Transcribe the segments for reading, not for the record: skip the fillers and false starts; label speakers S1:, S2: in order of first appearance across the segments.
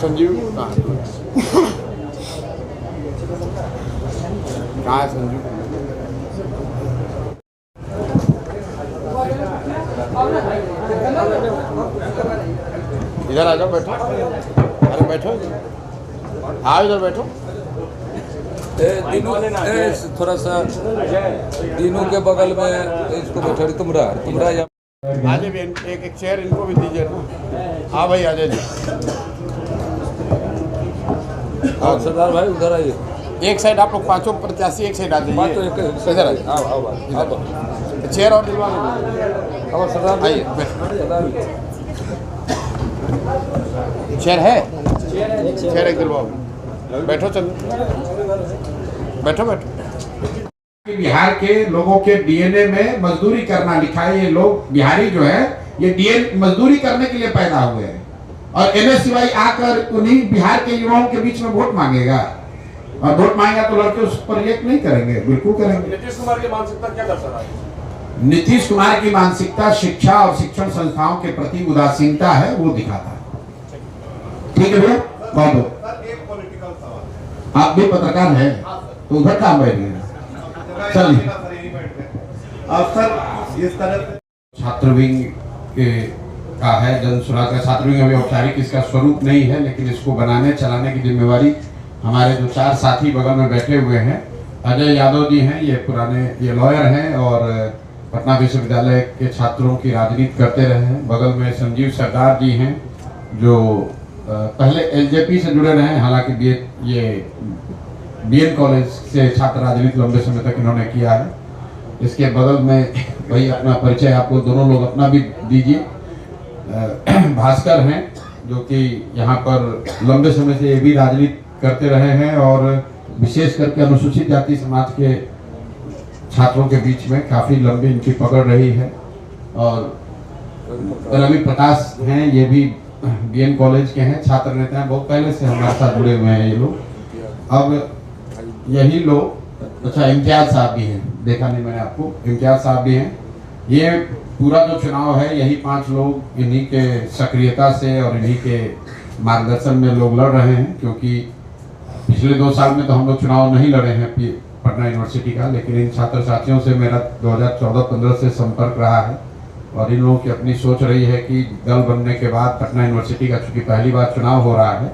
S1: संजीव कहाँ है संजीव? इधर आ जाओ, बैठो। अरे बैठो, आओ इधर बैठो।
S2: थोड़ा सा तीनों के बगल में इसको बैठो। तुमरा
S1: आजे भी एक चेयर इनको भी दीजिए ना। हाँ भाई आजे जी।
S2: और सरदार भाई उधर आइए।
S1: एक साइड आप लोग पांचों प्रत्याशी एक साइड आ जाइए। इधर आइए, आओ चेयर और दिलवा लो।
S2: सरदार
S1: आइए, चेयर है, चेयर एक दिलवाओ। बैठो, चलो बैठो बैठो। बिहार के लोगों के डीएनए में मजदूरी करना लिखा है। ये लोग बिहारी जो है ये डीएनए मजदूरी करने के लिए पैदा हुए हैं और एमएससीवाई आकर उन्हीं बिहार के युवाओं के बीच में वोट मांगेगा और वोट मांगेगा तो लड़के उस पर रिएक्ट नहीं करेंगे, बिल्कुल करेंगे।
S3: नीतीश कुमार की मानसिकता क्या दर्शा है?
S1: नीतीश कुमार की मानसिकता शिक्षा और शिक्षण संस्थाओं के प्रति उदासीनता है, वो दिखाता है। ठीक है भैया, बहुत आप भी पत्रकार हैं तो उधर काम बैठिए। चलिए
S3: अफसर इस तरह
S1: छात्र विंग का है, जन सुराज का छात्र विंग अभी औपचारिक इसका स्वरूप नहीं है, लेकिन इसको बनाने चलाने की जिम्मेवारी हमारे जो 4 साथी बगल में बैठे हुए हैं। अजय यादव जी हैं, ये पुराने लॉयर हैं और पटना विश्वविद्यालय के छात्रों की राजनीति करते रहे हैं। बगल में संजीव सरदार जी हैं जो पहले एलजेपी से जुड़े रहे हैं, हालांकि बीएन कॉलेज से छात्र राजनीति लंबे समय तक इन्होंने किया है। इसके बगल में वही अपना परिचय आपको दोनों लोग अपना भी दीजिए। भास्कर हैं जो कि यहाँ पर लंबे समय से ये भी राजनीति करते रहे हैं और विशेष करके अनुसूचित जाति समाज के छात्रों के बीच में काफी लंबी इनकी पकड़ रही है। और रवि प्रकाश हैं, ये भी बीएन कॉलेज के हैं, छात्र नेता हैं, बहुत पहले से हमारे साथ जुड़े हुए हैं ये लोग। अब यही लोग, अच्छा इम्तियाज साहब भी हैं, देखा नहीं मैंने आपको, इम्तियाज साहब भी हैं। ये पूरा जो चुनाव है यही 5 लोग इन्हीं के सक्रियता से और इन्हीं के मार्गदर्शन में लोग लड़ रहे हैं, क्योंकि पिछले 2 साल में तो हम लोग चुनाव नहीं लड़े हैं पटना यूनिवर्सिटी का, लेकिन इन छात्र साथियों से मेरा 2014-15 से संपर्क रहा है और इन लोगों की अपनी सोच रही है कि दल बनने के बाद पटना यूनिवर्सिटी का चूंकि पहली बार चुनाव हो रहा है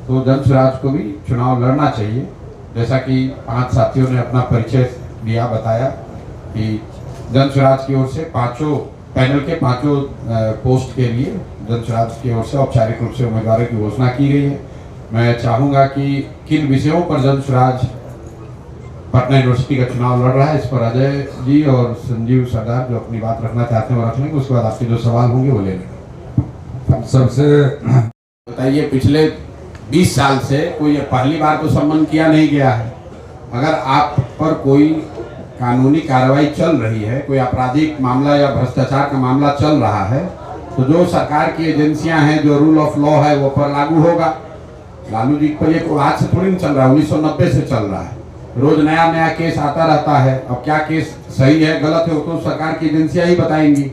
S1: तो जन स्वराज को भी चुनाव लड़ना चाहिए। जैसा कि 5 साथियों ने अपना परिचय दिया, बताया कि जन स्वराज की ओर से पांचों पैनल के 5 पोस्ट के लिए जन स्वराज की ओर से औपचारिक रूप से उम्मीदवारों की घोषणा की गई है। मैं चाहूँगा कि किन विषयों पर जन स्वराज पटना यूनिवर्सिटी का चुनाव लड़ रहा है, इस पर अजय जी और संजीव सरदार जो अपनी बात रखना चाहते हैं वो रख लेंगे, उसके बाद आपके जो सवाल होंगे वो ले लेंगे। सबसे बताइए, पिछले 20 साल से कोई पहली बार तो सम्मान किया नहीं गया है। अगर आप पर कोई कानूनी कार्रवाई चल रही है, कोई आपराधिक मामला या भ्रष्टाचार का मामला चल रहा है, तो जो सरकार की एजेंसियां हैं, जो रूल ऑफ लॉ है वो पर लागू होगा। लालू जी पर ये आज से थोड़ी नहीं चल रहा है, 1990 से चल रहा है। रोज नया नया केस आता रहता है। अब क्या केस सही है गलत है वो तो सरकार की एजेंसियां ही बताएंगी,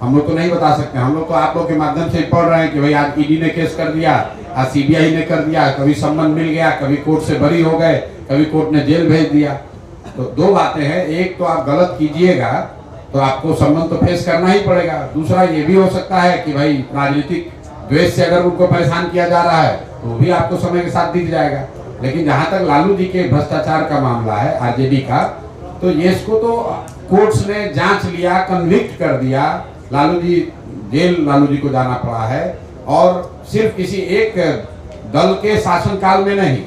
S1: हम लोग तो नहीं बता सकते। हम लोग तो आप लोग के माध्यम से पढ़ रहे हैं कि भाई आज ईडी ने केस कर दिया, आज सीबीआई ने कर दिया, कभी सम्मन मिल गया, कभी कोर्ट से बरी हो गए, कभी कोर्ट ने जेल भेज दिया। तो 2 बातें हैं, एक तो आप गलत कीजिएगा तो आपको सम्मन तो फेस करना ही पड़ेगा। दूसरा ये भी हो सकता है कि भाई राजनीतिक द्वेष से अगर उनको परेशान किया जा रहा है तो भी आपको समय के साथ दिख जाएगा। लेकिन जहां तक लालू जी के भ्रष्टाचार का मामला है आरजेडी का, तो ये इसको तो कोर्ट्स ने जांच लिया, कन्विक्ट कर दिया। लालू जी जेल लालू जी को जाना पड़ा है और सिर्फ किसी एक दल के शासनकाल में नहीं,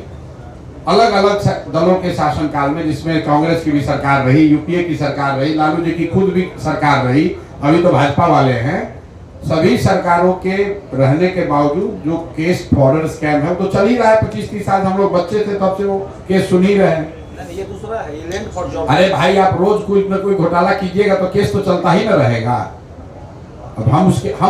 S1: अलग अलग दलों के शासनकाल में, जिसमें कांग्रेस की भी सरकार रही, यूपीए की सरकार रही, लालू जी की खुद भी सरकार रही, अभी तो भाजपा वाले हैं। सभी सरकारों के रहने के बावजूद जो केस फॉरवर्ड स्कैम है वो तो चल ही रहा है। 25-30 साल हम लोग बच्चे थे तब से वो केस सुन ही रहे हैं।
S3: ये दूसरा है, ये लैंड फॉर जॉब।
S1: अरे भाई, आप रोज कोई न कोई घोटाला कीजिएगा तो केस तो चलता ही न रहेगा। अब हम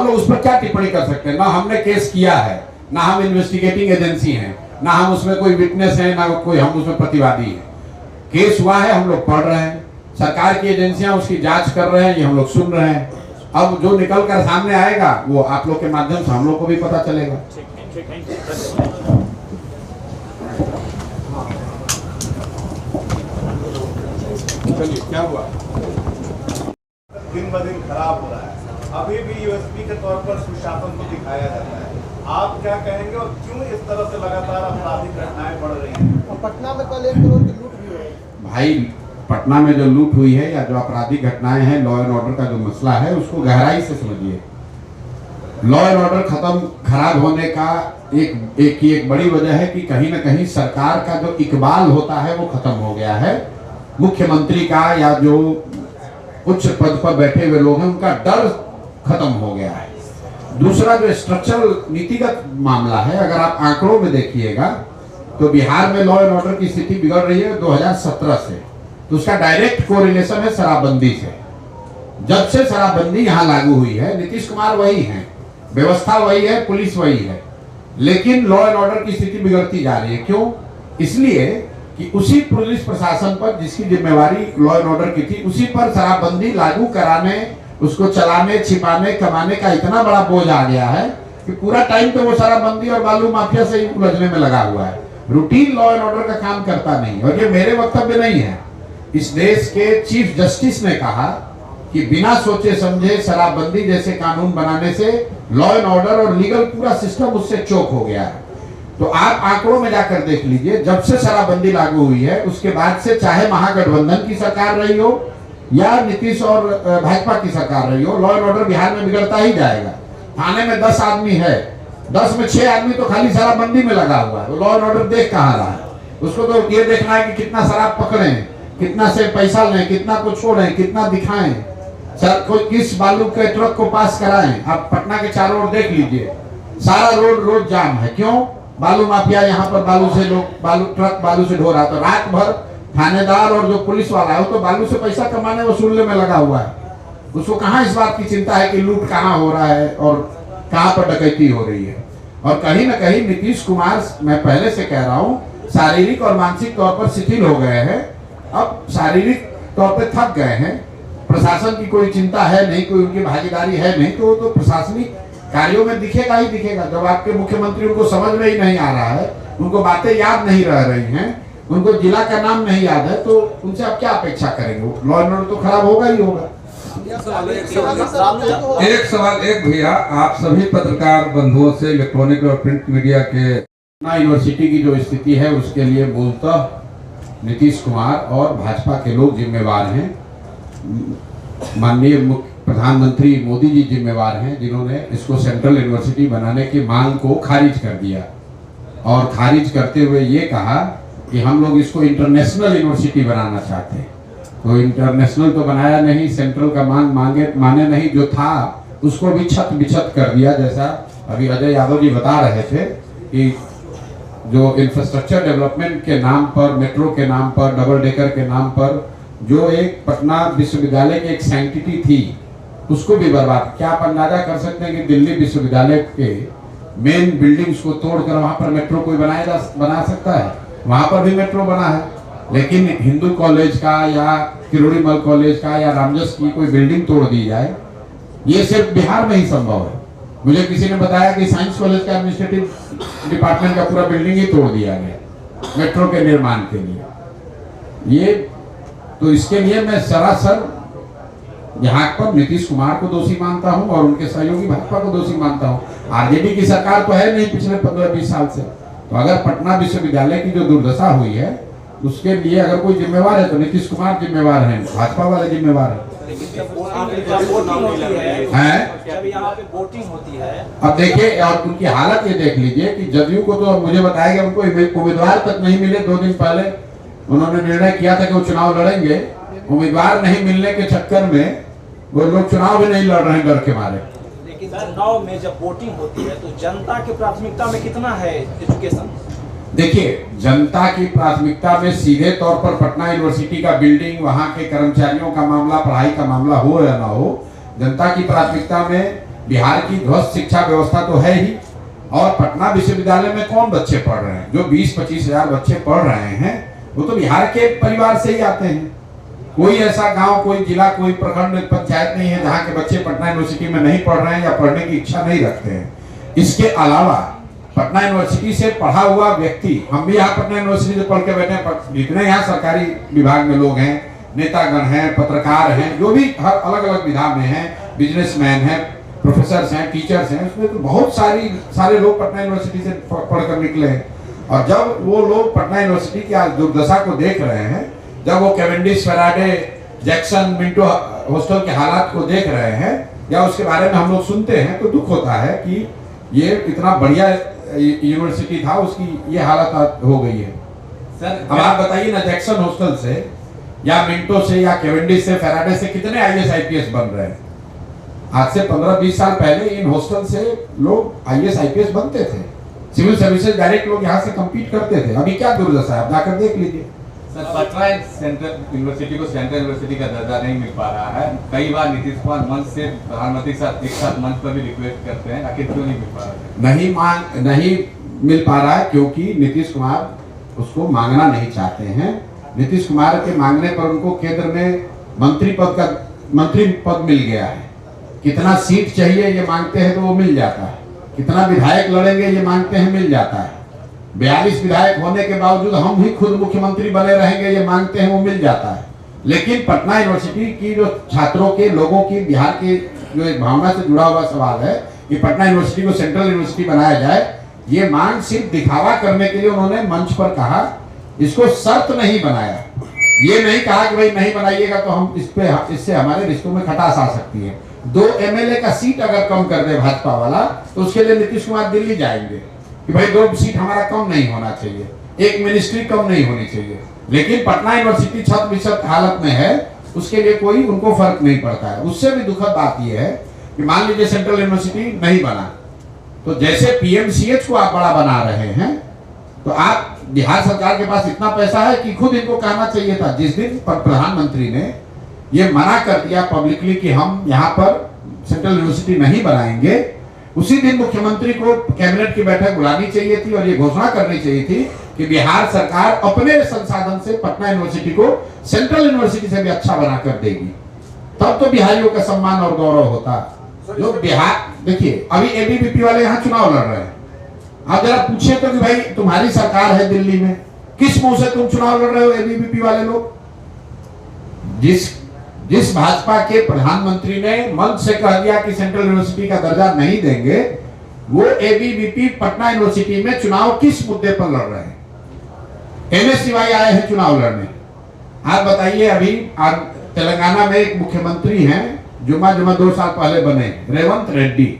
S1: लोग उस पर क्या टिप्पणी कर सकते हैं? ना हमने केस किया है, ना हम इन्वेस्टिगेटिंग एजेंसी हैं, ना हम उसमें कोई विटनेस है, ना कोई हम उसमें प्रतिवादी है। केस हुआ है, हम लोग पढ़ रहे हैं, सरकार की एजेंसियां उसकी जांच कर रहे हैं, ये हम लोग सुन रहे हैं। अब जो निकल कर सामने आएगा वो आप लोग के माध्यम से हम लोग को भी पता चलेगा। चलिए, क्या हुआ?
S3: दिन ब दिन खराब हो रहा है। अभी भी यूएसपी के तौर पर सुशासन को दिखाया जाता है। आप क्या कहेंगे और क्यों इस तरह से लगातार आपराधिक घटनाएं बढ़ रही हैं?
S4: पटना में कल 1 करोड़ की लूट भी हुई।
S1: भाई, पटना में जो लूट हुई है या जो आपराधिक घटनाएं हैं, लॉ एंड ऑर्डर का जो मसला है उसको गहराई से समझिए। लॉ एंड ऑर्डर खराब होने का एक बड़ी वजह है कि कहीं ना कहीं सरकार का जो इकबाल होता है वो खत्म हो गया है। मुख्यमंत्री का या जो उच्च पद पर बैठे हुए लोग हैं उनका डर खत्म हो गया है। दूसरा जो स्ट्रक्चरल नीतिगत मामला है, अगर आप आंकड़ों में देखिएगा तो बिहार में लॉ एंड ऑर्डर की स्थिति बिगड़ रही है 2017 से, तो उसका डायरेक्ट कोरिलेशन है शराबबंदी से। जब से शराबबंदी यहाँ लागू हुई है, नीतीश कुमार वही हैं, व्यवस्था वही है, पुलिस वही है, लेकिन लॉ एंड ऑर्डर की स्थिति बिगड़ती जा रही है। क्यों? इसलिए कि उसी पुलिस प्रशासन पर जिसकी जिम्मेवारी लॉ एंड ऑर्डर की थी, उसी पर शराबबंदी लागू कराने, उसको चलाने, छिपाने, कमाने का इतना बड़ा बोझ आ गया है कि पूरा टाइम तो वो शराबबंदी और बालू माफिया से ही उलझने में लगा हुआ है। रूटीन लॉ एंड ऑर्डर का काम करता नहीं। और ये मेरे वक्तव्य नहीं है, इस देश के चीफ जस्टिस ने कहा कि बिना सोचे समझे शराबबंदी जैसे कानून बनाने से लॉ एंड ऑर्डर और लीगल पूरा सिस्टम उससे चोक हो गया है। तो आप आंकड़ों में जाकर देख लीजिए, जब से शराबबंदी लागू हुई है उसके बाद से, चाहे महागठबंधन की सरकार रही हो या नीतीश और भाजपा की सरकार रही हो, लॉ एंड ऑर्डर बिहार में बिगड़ता ही जाएगा। थाने में 10 आदमी है, 10 में 6 आदमी तो खाली शराबबंदी में लगा हुआ है। लॉ एंड ऑर्डर देख कहाँ रहा है? उसको तो ये देखना है कि कितना शराब पकड़े, कितना से पैसा लें, कितना को छोड़ें, कितना दिखाएं, सर कोई किस बालू के ट्रक को पास कराएं। आप पटना के चारों ओर देख लीजिए, सारा रोड जाम है। क्यों? बालू माफिया यहाँ पर बालू से लोग बालू से ढो रहा। तो रात भर थानेदार और जो पुलिस वाला है वो तो बालू से पैसा कमाने वसूलने में लगा हुआ है। उसको कहाँ इस बात की चिंता है कि लूट कहाँ हो रहा है और कहाँ पर डकैती हो रही है। और कहीं ना कहीं नीतीश कुमार, मैं पहले से कह रहा हूँ, शारीरिक और मानसिक तौर पर शिथिल हो गए हैं। अब शारीरिक तौर पर थक गए हैं, प्रशासन की कोई चिंता है नहीं, कोई उनकी भागीदारी है नहीं, तो प्रशासनिक कार्यों में दिखेगा ही दिखेगा। जब आपके मुख्यमंत्री उनको समझ में ही नहीं आ रहा है, उनको बातें याद नहीं रह रही हैं, उनको जिला का नाम नहीं याद है, तो उनसे आप क्या अपेक्षा करेंगे? लॉ एंड ऑर्डर तो खराब होगा ही होगा।
S5: एक सवाल भैया, आप सभी पत्रकार बंधुओं से, इलेक्ट्रॉनिक और प्रिंट मीडिया के,
S1: यूनिवर्सिटी की जो स्थिति है उसके लिए मूलतः नीतीश कुमार और भाजपा के लोग जिम्मेवार हैं। माननीय प्रधानमंत्री मोदी जी जिम्मेवार हैं, जिन्होंने इसको सेंट्रल यूनिवर्सिटी बनाने की मांग को खारिज कर दिया और खारिज करते हुए ये कहा कि हम लोग इसको इंटरनेशनल यूनिवर्सिटी बनाना चाहते हैं। तो इंटरनेशनल तो बनाया नहीं, सेंट्रल का माने नहीं, जो था उसको भी छत बिछत कर दिया। जैसा अभी अजय यादव जी बता रहे थे कि जो इंफ्रास्ट्रक्चर डेवलपमेंट के नाम पर, मेट्रो के नाम पर, डबल डेकर के नाम पर जो एक पटना विश्वविद्यालय की एक सैंक्टिटी थी, उसको भी बर्बाद। क्या आप अंदाजा कर सकते हैं कि दिल्ली विश्वविद्यालय के मेन बिल्डिंग्स को तोड़कर वहां पर मेट्रो कोई बना सकता है? वहां पर भी मेट्रो बना है, लेकिन हिंदू कॉलेज का या किरोड़ीमल कॉलेज का या रामजस की कोई बिल्डिंग तोड़ दी जाए, ये सिर्फ बिहार में ही संभव है। मुझे किसी ने बताया कि साइंस कॉलेज का एडमिनिस्ट्रेटिव डिपार्टमेंट का पूरा बिल्डिंग ही तोड़ दिया गया मेट्रो के निर्माण के लिए। ये तो इसके लिए मैं सरासर यहाँ पर नीतीश कुमार को दोषी मानता हूँ और उनके सहयोगी भाजपा को दोषी मानता हूँ। आरजेडी की सरकार तो है नहीं पिछले 15-20 साल से। तो अगर पटना विश्वविद्यालय की जो दुर्दशा हुई है उसके लिए अगर कोई जिम्मेवार है तो नीतीश कुमार जिम्मेवार हैं, भाजपा वाले जिम्मेवार हैं।
S3: जब यहाँ पे वोटिंग होती है,
S1: अब देखिए, और उनकी हालत ये देख लीजिए कि जदयू को तो मुझे बताया गया उनको उम्मीदवार तक नहीं मिले। 2 दिन पहले उन्होंने निर्णय किया था कि वो चुनाव लड़ेंगे, उम्मीदवार नहीं मिलने के चक्कर में वो लोग चुनाव भी नहीं लड़ रहे हैं डर के मारे।
S6: लेकिन चुनाव में जब वोटिंग होती है तो जनता की प्राथमिकता में कितना है एजुकेशन?
S1: देखिए, जनता की प्राथमिकता में सीधे तौर पर पटना यूनिवर्सिटी का बिल्डिंग, वहां के कर्मचारियों का मामला, पढ़ाई का मामला हो या ना हो, जनता की प्राथमिकता में बिहार की ध्वस्त शिक्षा व्यवस्था तो है ही। और पटना विश्वविद्यालय में कौन बच्चे पढ़ रहे हैं? जो 20-25 हजार बच्चे पढ़ रहे हैं वो तो बिहार के परिवार से ही आते हैं। कोई ऐसा गांव, कोई जिला, कोई प्रखंड पंचायत नहीं है जहां के बच्चे पटना यूनिवर्सिटी में नहीं पढ़ रहे हैं या पढ़ने की इच्छा नहीं रखते हैं। इसके अलावा पटना यूनिवर्सिटी से पढ़ा हुआ व्यक्ति, हम भी यहाँ पटना यूनिवर्सिटी से पढ़ के बैठे हैं, जितने यहाँ सरकारी विभाग में लोग हैं, नेतागण हैं, पत्रकार हैं, जो भी हर अलग अलग विधा में हैं, बिजनेसमैन हैं, प्रोफेसर हैं, टीचर्स हैं, उसमें तो बहुत सारे लोग पटना यूनिवर्सिटी से पढ़कर निकले हैं। और जब वो लोग पटना यूनिवर्सिटी की आज दुर्दशा को देख रहे हैं, जब वो Cavendish, Faraday, Jackson, Minto hostel के हालात को देख रहे हैं या उसके बारे में हम लोग सुनते हैं, तो दुख होता है कि ये इतना बढ़िया यूनिवर्सिटी था, उसकी ये हालत हो गई है।
S5: सर
S1: अब आप बताइए ना, जैक्सन हॉस्टल से या मिंटो से या कैवेंडिश से, फैराडे से कितने आईएएस आईपीएस बन रहे हैं? आज से 15-20 साल पहले इन हॉस्टल से लोग आईएएस आईपीएस बनते थे, सिविल सर्विसेज डायरेक्ट लोग यहाँ से कम्पीट करते थे। अभी क्या दुर्दशा है, आप जाकर देख लीजिए।
S7: सर, पटना सेंट्रल यूनिवर्सिटी को सेंट्रल यूनिवर्सिटी का दर्जा नहीं मिल पा रहा है। कई बार नीतीश कुमार मंच से प्रधानमंत्री के साथ एक साथ मंच पर भी रिक्वेस्ट करते हैं, आखिर क्यों नहीं मिल पा रहा है?
S1: नहीं मिल पा रहा है क्योंकि नीतीश कुमार उसको मांगना नहीं चाहते हैं। नीतीश कुमार के मांगने पर उनको केंद्र में मंत्री पद मिल गया है। कितना सीट चाहिए ये मांगते हैं तो वो मिल जाता है, कितना विधायक लड़ेंगे ये मांगते हैं, मिल जाता है। 42 विधायक होने के बावजूद हम ही खुद मुख्यमंत्री बने रहेंगे ये मांगते हैं, वो मिल जाता है। लेकिन पटना यूनिवर्सिटी की जो छात्रों के, लोगों की, बिहार की जो एक भावना से जुड़ा हुआ सवाल है कि पटना यूनिवर्सिटी को सेंट्रल यूनिवर्सिटी बनाया जाए, ये मांग सिर्फ दिखावा करने के लिए उन्होंने मंच पर कहा। इसको शर्त नहीं बनाया, ये नहीं कहा कि भाई नहीं बनाइएगा तो हम इससे हमारे रिश्तों में खटास आ सकती है। 2 एमएलए का सीट अगर कम कर दे भाजपा वाला तो उसके लिए नीतीश कुमार दिल्ली जाएंगे कि भाई 2 सीट हमारा कम नहीं होना चाहिए, 1 मिनिस्ट्री कम नहीं होनी चाहिए। लेकिन पटना यूनिवर्सिटी छत बिछत हालत में है, उसके लिए कोई उनको फर्क नहीं पड़ता है। उससे भी दुखद बात यह है कि मान लीजिए सेंट्रल यूनिवर्सिटी नहीं बना, तो जैसे पीएमसीएच को आप बड़ा बना रहे हैं, तो आप बिहार सरकार के पास इतना पैसा है कि खुद इनको कहना चाहिए था। जिस दिन प्रधानमंत्री ने ये मना कर दिया पब्लिकली कि हम यहाँ पर सेंट्रल यूनिवर्सिटी नहीं बनाएंगे, उसी दिन मुख्यमंत्री को कैबिनेट की बैठक बुलानी चाहिए थी और ये घोषणा करनी चाहिए थी कि बिहार सरकार अपने संसाधन से पटना यूनिवर्सिटी को सेंट्रल यूनिवर्सिटी से भी अच्छा बनाकर देगी। तब तो बिहारियों का सम्मान और गौरव होता। जो बिहार, देखिए अभी एबीवीपी वाले यहाँ चुनाव लड़ रहे हैं, आप जरा पूछिए तो कि भाई तुम्हारी सरकार है दिल्ली में, किस मुंह से तुम चुनाव लड़ रहे हो एबीवीपी वाले लोग? जिस भाजपा के प्रधानमंत्री ने मंच से कह दिया कि सेंट्रल यूनिवर्सिटी का दर्जा नहीं देंगे, वो एबीवीपी पटना यूनिवर्सिटी में चुनाव किस मुद्दे पर लड़ रहे हैं? एमएस शिवाई आए हैं चुनाव लड़ने। आप बताइए, अभी तेलंगाना में एक मुख्यमंत्री हैं, जुमा 2 साल पहले बने, रेवंत रेड्डी।